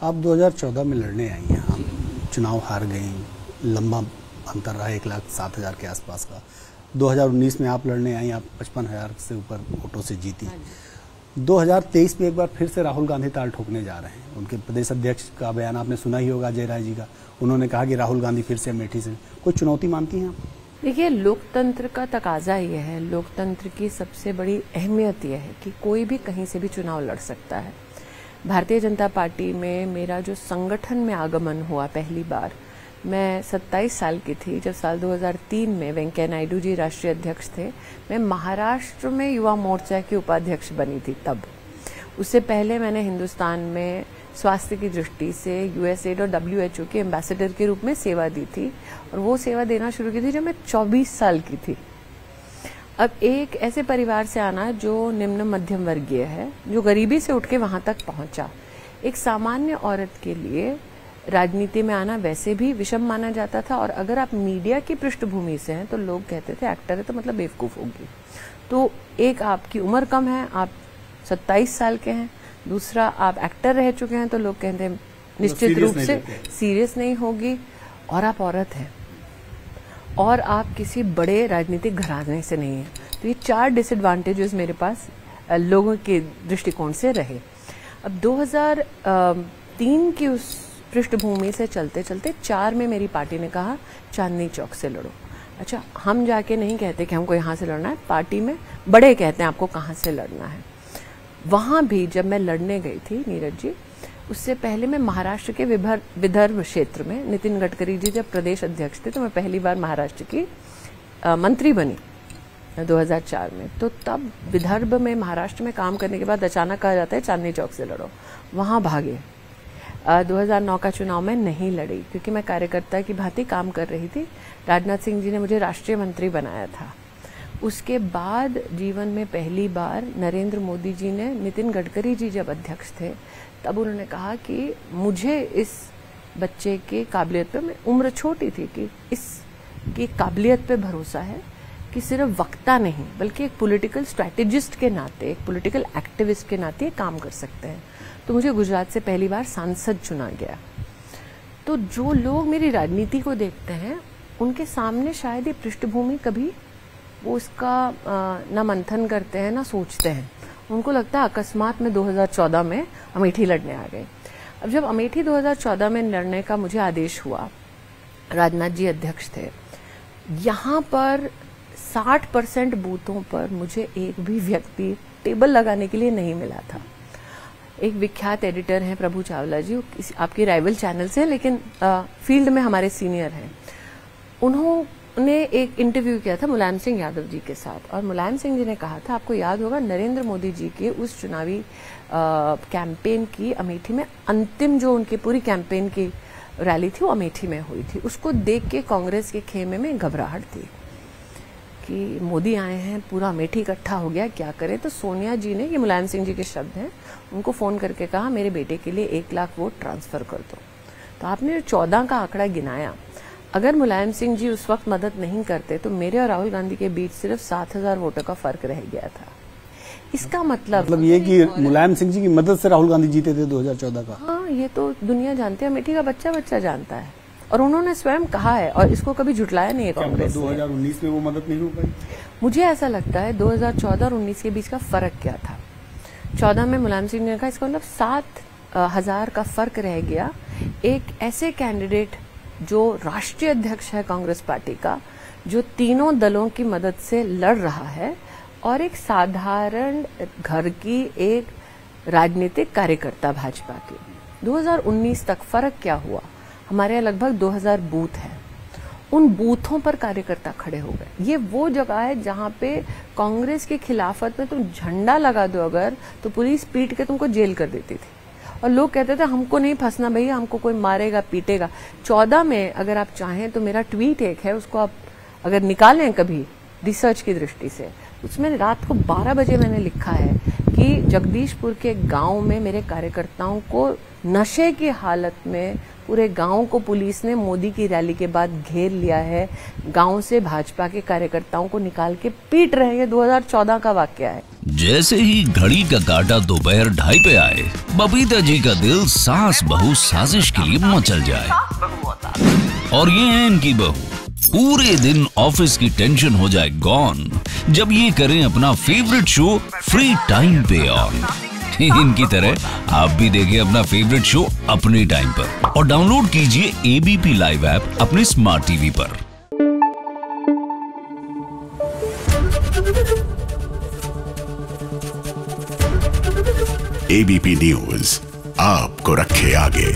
आप 2014 में लड़ने आई हैं, आप चुनाव हार गई, लंबा अंतर रहा 1,07,000 के आसपास का। 2019 में आप लड़ने आई, आप 55,000 से ऊपर वोटों से जीती। 2023 में एक बार फिर से राहुल गांधी ताल ठोकने जा रहे हैं। उनके प्रदेश अध्यक्ष का बयान आपने सुना ही होगा, अजय राय जी का। उन्होंने कहा कि राहुल गांधी फिर से अमेठी से। कोई चुनौती मानती हैं आप? देखिए, लोकतंत्र का तकाजा ये है, लोकतंत्र की सबसे बड़ी अहमियत यह है कि कोई भी कहीं से भी चुनाव लड़ सकता है। भारतीय जनता पार्टी में मेरा जो संगठन में आगमन हुआ पहली बार, मैं 27 साल की थी जब साल 2003 में वेंकैया नायडू जी राष्ट्रीय अध्यक्ष थे। मैं महाराष्ट्र में युवा मोर्चा की उपाध्यक्ष बनी थी तब। उससे पहले मैंने हिंदुस्तान में स्वास्थ्य की दृष्टि से यूएसएड और WHO के एम्बेसडर के रूप में सेवा दी थी, और वो सेवा देना शुरू की थी जब मैं 24 साल की थी। अब एक ऐसे परिवार से आना जो निम्न मध्यम वर्गीय है, जो गरीबी से उठ के वहां तक पहुंचा, एक सामान्य औरत के लिए राजनीति में आना वैसे भी विषम माना जाता था। और अगर आप मीडिया की पृष्ठभूमि से हैं तो लोग कहते थे एक्टर है तो मतलब बेवकूफ होगी। तो एक, आपकी उम्र कम है, आप 27 साल के हैं। दूसरा, आप एक्टर रह चुके हैं तो लोग कहते हैं निश्चित रूप से सीरियस नहीं होगी। और आप औरत हैं और आप किसी बड़े राजनीतिक घराने से नहीं है। तो ये 4 डिसएडवांटेजेस मेरे पास लोगों के दृष्टिकोण से रहे। अब 2003 की उस पृष्ठभूमि से चलते चलते 4 में मेरी पार्टी ने कहा चांदनी चौक से लड़ो। अच्छा, हम जाके नहीं कहते कि हमको यहाँ से लड़ना है, पार्टी में बड़े कहते हैं आपको कहाँ से लड़ना है। वहां भी जब मैं लड़ने गई थी नीरज जी, उससे पहले मैं महाराष्ट्र के विदर्भ क्षेत्र में, नितिन गडकरी जी जब प्रदेश अध्यक्ष थे तो मैं पहली बार महाराष्ट्र की मंत्री बनी 2004 में। तो तब विदर्भ में, महाराष्ट्र में काम करने के बाद अचानक कहा जाता है चांदनी चौक से लड़ो, वहां भागे। 2009 का चुनाव में नहीं लड़ी क्योंकि मैं कार्यकर्ता की भांति काम कर रही थी। राजनाथ सिंह जी ने मुझे राष्ट्रीय मंत्री बनाया था। उसके बाद जीवन में पहली बार नरेंद्र मोदी जी ने, नितिन गडकरी जी जब अध्यक्ष थे तब उन्होंने कहा कि मुझे इस बच्चे के काबिलियत पे, मैं उम्र छोटी थी, कि इसकी काबिलियत पे भरोसा है कि सिर्फ वक्ता नहीं बल्कि एक पॉलिटिकल स्ट्रैटेजिस्ट के नाते, एक पॉलिटिकल एक्टिविस्ट के नाते काम कर सकते हैं। तो मुझे गुजरात से पहली बार सांसद चुना गया। तो जो लोग मेरी राजनीति को देखते हैं उनके सामने शायद ये पृष्ठभूमि कभी वो उसका ना मंथन करते हैं ना सोचते हैं। उनको लगता है अकस्मात में 2014 में अमेठी लड़ने आ गए। अब जब अमेठी 2014 में लड़ने का मुझे आदेश हुआ, राजनाथ जी अध्यक्ष थे, यहाँ पर 60% बूथों पर मुझे एक भी व्यक्ति टेबल लगाने के लिए नहीं मिला था। एक विख्यात एडिटर हैं प्रभु चावला जी, आपके राइवल चैनल से, लेकिन फील्ड में हमारे सीनियर हैं। उन्होंने एक इंटरव्यू किया था मुलायम सिंह यादव जी के साथ, और मुलायम सिंह जी ने कहा था, आपको याद होगा नरेंद्र मोदी जी के उस चुनावी कैंपेन की अमेठी में अंतिम जो उनकी पूरी कैंपेन की रैली थी वो अमेठी में हुई थी। उसको देख के कांग्रेस के खेमे में घबराहट थी कि मोदी आए हैं, पूरा अमेठी इकट्ठा हो गया, क्या करें। तो सोनिया जी ने, ये मुलायम सिंह जी के शब्द हैं, उनको फोन करके कहा मेरे बेटे के लिए 1 लाख वोट ट्रांसफर कर दो। तो आपने 14 का आंकड़ा गिनाया, अगर मुलायम सिंह जी उस वक्त मदद नहीं करते तो मेरे और राहुल गांधी के बीच सिर्फ 7,000 वोटों का फर्क रह गया था। इसका मतलब ये कि मुलायम सिंह जी की मदद से राहुल गांधी जीते थे 2014 का। हाँ, ये तो दुनिया जानती है, अमेठी का बच्चा बच्चा जानता है, और उन्होंने स्वयं कहा है और इसको कभी झुटलाया नहीं है कांग्रेस ने। 2019 में वो मदद नहीं हो पाई। मुझे ऐसा लगता है 2014 और 19 के बीच का फर्क क्या था। 14 में मुलायम सिंह ने कहा, इसका मतलब 7,000 का फर्क रह गया। एक ऐसे कैंडिडेट जो राष्ट्रीय अध्यक्ष है कांग्रेस पार्टी का, जो तीनों दलों की मदद से लड़ रहा है, और एक साधारण घर की एक राजनीतिक कार्यकर्ता भाजपा की। 2019 तक फर्क क्या हुआ, हमारे यहाँ लगभग 2000 बूथ हैं, उन बूथों पर कार्यकर्ता खड़े हो गए। ये वो जगह है जहाँ पे कांग्रेस की खिलाफत में तुम झंडा लगा दो अगर, तो पुलिस पीट के तुमको जेल कर देती थी, और लोग कहते थे हमको नहीं फंसना भैया, हमको कोई मारेगा पीटेगा। 14 में अगर आप चाहें तो मेरा ट्वीट एक है, उसको आप अगर निकालें कभी रिसर्च की दृष्टि से, उसमें रात को 12 बजे मैंने लिखा है कि जगदीशपुर के गांव में मेरे कार्यकर्ताओं को नशे की हालत में पूरे गांव को पुलिस ने मोदी की रैली के बाद घेर लिया है। गांव से भाजपा के कार्यकर्ताओं को निकाल के पीट रहे हैं। 2014 का वाकया है। जैसे ही घड़ी का काटा दोपहर 2:30 पे आए, बबीता जी का दिल सास बहू साजिश के लिए मचल जाए। और ये है इनकी बहू, पूरे दिन ऑफिस की टेंशन हो जाए गॉन जब ये करें अपना फेवरेट शो फ्री टाइम पे ऑन। इनकी तरह आप भी देखिए अपना फेवरेट शो अपने टाइम पर और डाउनलोड कीजिए एबीपी लाइव ऐप अपने स्मार्ट टीवी पर। एबीपी न्यूज आपको रखे आगे।